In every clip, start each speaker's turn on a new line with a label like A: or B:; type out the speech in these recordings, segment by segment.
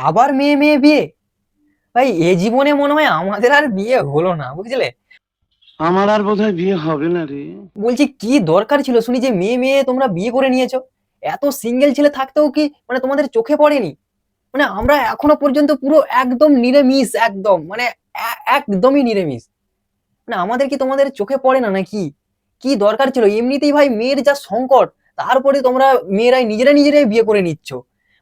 A: আবার মেয়ে মেয়ে বিয়ে? ভাই এ জীবনে মনে হয় আমাদের আর বিয়ে হলো না, বুঝলে?
B: আমার আর বোধহয় বিয়ে হবে না রে।
A: বলছি কি দরকার ছিল শুনি যে মেয়ে মেয়ে তোমরা বিয়ে করে নিয়েছো? এত সিঙ্গেল ছেলে থাকতেও কি মানে তোমাদের চোখে পড়েনি? মানে আমরা এখনো পর্যন্ত পুরো একদম নিরামিষ, একদম মানে একদমই নিরামিষ। মানে আমাদের কি তোমাদের চোখে পড়ে না নাকি? কি দরকার ছিল? এমনিতেই ভাই মেয়ের যা সংকট, তারপরে তোমরা মেয়েরাই নিজেরাই বিয়ে করে নিচ্ছ।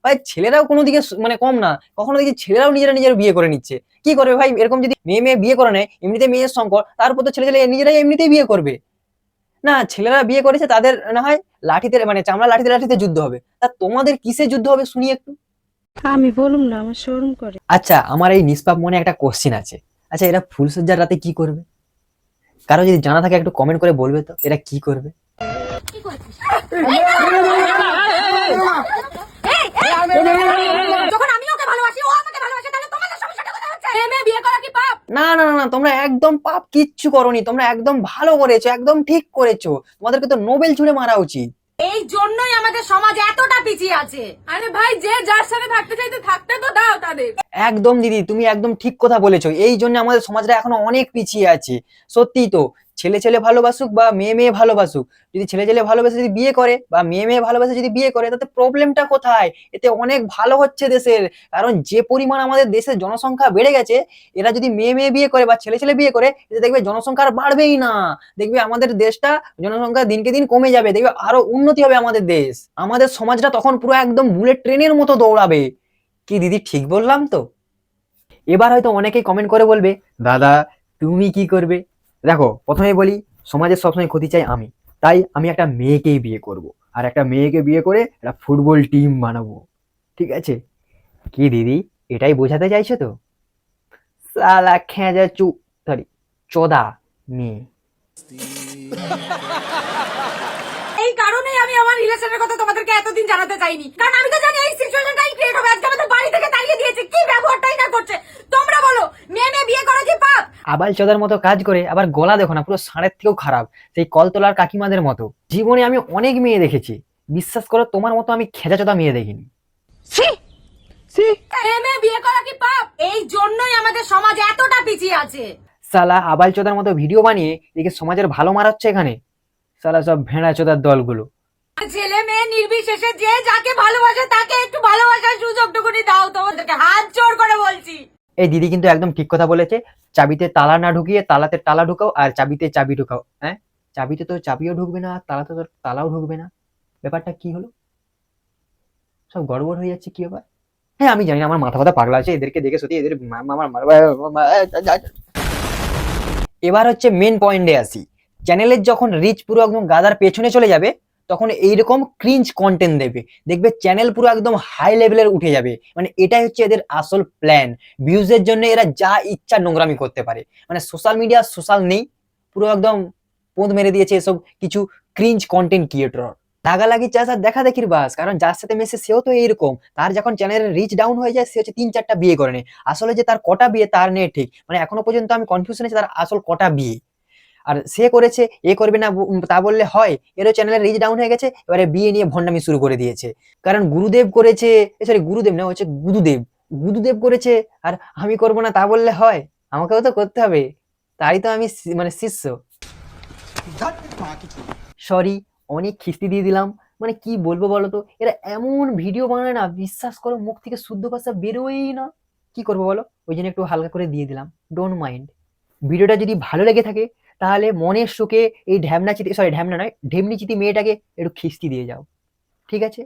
A: ভাই ছেলেরাও কোনো দিকে মানে কম না, কখনো দেখি ছেলেরাও নিজেরা বিয়ে করে নিচ্ছে। কি করবে ভাই এরকম যদি মেয়ে মেয়ে বিয়ে করে নেয়, এমনিতে মেয়ের সংকট, তারপর তো ছেলে ছেলে নিজেরাই এমনিতেই বিয়ে করবে। না ছেলেরা বিয়ে করেছে তাদের না হয় লাঠিতে মানে চামড়া লাঠিতে লাঠিতে যুদ্ধ হবে, তা তোমাদের কিসে যুদ্ধ হবে শুনি একটু।
C: আমি বলুম না, আমার শরম করে।
A: আচ্ছা আমার এই নিষ্পাপ মনে একটা কোশ্চিন আছে। আচ্ছা এরা ফুলসজ্জার রাতে কি করবে? কারো যদি জানা থাকে একটু কমেন্ট করে বলবে তো এরা কি করবে।
D: যখন আমি ওকে ভালোবাসি ও আমাকে ভালোবাসে তাহলে তোমাদের সমস্যাটা কোথায় হচ্ছে? মেয়ে বিয়ে করা কি পাপ?
A: না তোমরা একদম পাপ কিচ্ছু করোনি, তোমরা একদম ভালো করেছো, একদম ঠিক করেছো। তোমাদেরকে তো নোবেল ছুঁড়ে মারা উচিত।
D: এই জন্যই আমাদের সমাজ এতটা পিছিয়ে আছে। আরে ভাই যে যার সাথে থাকতে চাইতে থাকতে তো দাও তাদের।
A: একদম দিদি তুমি একদম ঠিক কথা বলেছো, এই জন্য আমাদের সমাজটা এখনো অনেক পিছিয়ে আছে। সত্যিই তো, ছেলে ছেলে ভালোবাসুক বা মেয়ে মেয়ে ভালোবাসুক, যদি ছেলে ছেলে ভালোবাসে যদি বিয়ে করে বা মেয়ে মেয়ে ভালোবাসে যদি বিয়ে করে, তাতে প্রবলেমটা কোথায়? এতে অনেক ভালো হচ্ছে দেশের। কারণ যে পরিমাণ আমাদের দেশের জনসংখ্যা বেড়ে গেছে, এরা যদি মেয়ে মেয়ে বিয়ে করে বা ছেলে ছেলে বিয়ে করে, এতে দেখবে জনসংখ্যা আর বাড়বেই না। দেখবে আমাদের দেশটা জনসংখ্যা দিনকে দিন কমে যাবে, দেখবে আরো উন্নতি হবে আমাদের দেশ। আমাদের সমাজটা তখন পুরো একদম বুলেট ট্রেনের মতো দৌড়াবে। কি দিদি ঠিক বললাম তো? এবার হয়তো অনেকেই কমেন্ট করে বলবে, দাদা তুমি কি করবে? দেখো প্রথমে বলি, সমাজের সবসময় ক্ষতি চাই আমি, তাই আমি একটা মেয়েকেই বিয়ে করব, আর একটা মেয়েকে বিয়ে করে একটা ফুটবল টিম বানাবো। ঠিক আছে? কি দিদি এটাই বোঝাতে চাইছো তো? সালা খেজা সরি চোদা মেয়ে।
D: এই কারণেই আমি আমার রিলেশনের কথা তোমাদেরকে এতদিন জানাতে চাইনি, কারণ আমি তো জানি এই সিচুয়েশনটাই ক্রিয়েট হবে। আজকে আমাদের বাড়ি থেকে তাড়িয়ে দিয়েছে, কি ব্যবহারটাই না করছে। তোমরা বলো মেয়ে মেয়ে বিয়ে করা কি পাপ?
A: আবাল চোদার মতো কাজ করে, আবার গলা দেখো না পুরো ষাঁড়ের থেকেও খারাপ, সেই কলতলার কাকিমাদের মতো। জীবনে আমি অনেক মেয়ে দেখেছি, বিশ্বাস করো তোমার মতো আমি খেজা চোদা মেয়ে দেখিনি।
D: মেয়ে মেয়ে বিয়ে করা কি পাপ? এই জন্যই আমাদের সমাজ এতটা পিছিয়ে আছে।
A: সালা আবাল চোদার মতো ভিডিও বানিয়ে এদিকে সমাজের ভালো মারাচ্ছে এখানে, সালা সব ভেড়া চোদার দলগুলো।
D: ছেলে মেয়ে নির্বিশেষে যে যাকে ভালোবাসে তাকে একটু ভালোবাসার সুযোগটুকুনি দাও, তোমাদেরকে হাত জোড় করে বলছি।
A: এই দিদি কিন্তু একদম ঠিক কথা বলেছে। চাবিতে তালা না ঢুকিয়ে তালাতে তালা ঢুকাও, আর চাবিতে চাবি ঢুকাও। হ্যাঁ, চাবিতে তো চাবিও ঢুকবে না, আর তালাতে তো তালাও ঢুকবে না। ব্যাপারটা কি হলো? সব গড়বড় হয়ে যাচ্ছে কি ব্যাপার? হ্যাঁ আমি জানি না, আমার মাথা ফাথা পাগলা আছে, এদেরকে দেখে সত্যি এদের এবার হচ্ছে মেন পয়েন্টে আসি। চ্যানেলের যখন রিচ পুরো একদম গাদার পেছনে চলে যাবে, তখন এইরকম ক্রিঞ্জ কন্টেন্ট দেবে, দেখবে চ্যানেল পুরো একদম হাই লেভেলের উঠে যাবে। মানে এটাই হচ্ছে এদের আসল প্ল্যান। ভিউজের জন্য এরা যা ইচ্ছা নোংরামি করতে পারে। মানে সোশ্যাল মিডিয়া সোশ্যাল নেই, পুরো একদম পোঁদ মেরে দিয়েছে এসব কিছু ক্রিঞ্জ কন্টেন্ট ক্রিয়েটর। লাগালাগি চাষ আর দেখা দেখির বাস, কারণ যার সাথে মেশে সেও তো এইরকম। তার যখন চ্যানেলের রিচ ডাউন হয়ে যায়, সে হচ্ছে 3-4টা বিয়ে করে নেয়। আসলে যে তার কটা বিয়ে তার নেই ঠিক, মানে এখনো পর্যন্ত আমি কনফিউশন আছি তার আসল কটা বিয়ে। আর সে করেছে, এ করবে না তা বললে হয়? এরও চ্যানেলের রিচ ডাউন হয়ে গেছে, এবারে বিয়ে নিয়ে ভণ্ডামি শুরু করে দিয়েছে। কারণ গুরুদেব করেছে, সরি গুরুদেব না, হচ্ছে গুরুদেব। গুরুদেব করেছে, আর আমি করবো না তা বললে হয়? আমাকেও তো করতে হবে, তাই তো আমি মানে শিষ্য। সরি, অনেক খিস্তি দিয়ে দিলাম। মানে কি বলবো বলো তো, এরা এমন ভিডিও বানায় না, বিশ্বাস করো মুখ থেকে শুদ্ধ ভাষা বেরোই না। কি করবো বলো, ওই জন্য একটু হালকা করে দিয়ে দিলাম, ডোন্ট মাইন্ড। ভিডিওটা যদি ভালো লেগে থাকে, তাহলে মনের সুখে এই ঢ্যামনা চিতি, সরি ঢ্যামনা নয়, ঢেমনি চিতি মেয়েটাকে একটু খিস্তি দিয়ে যাও। ঠিক আছে?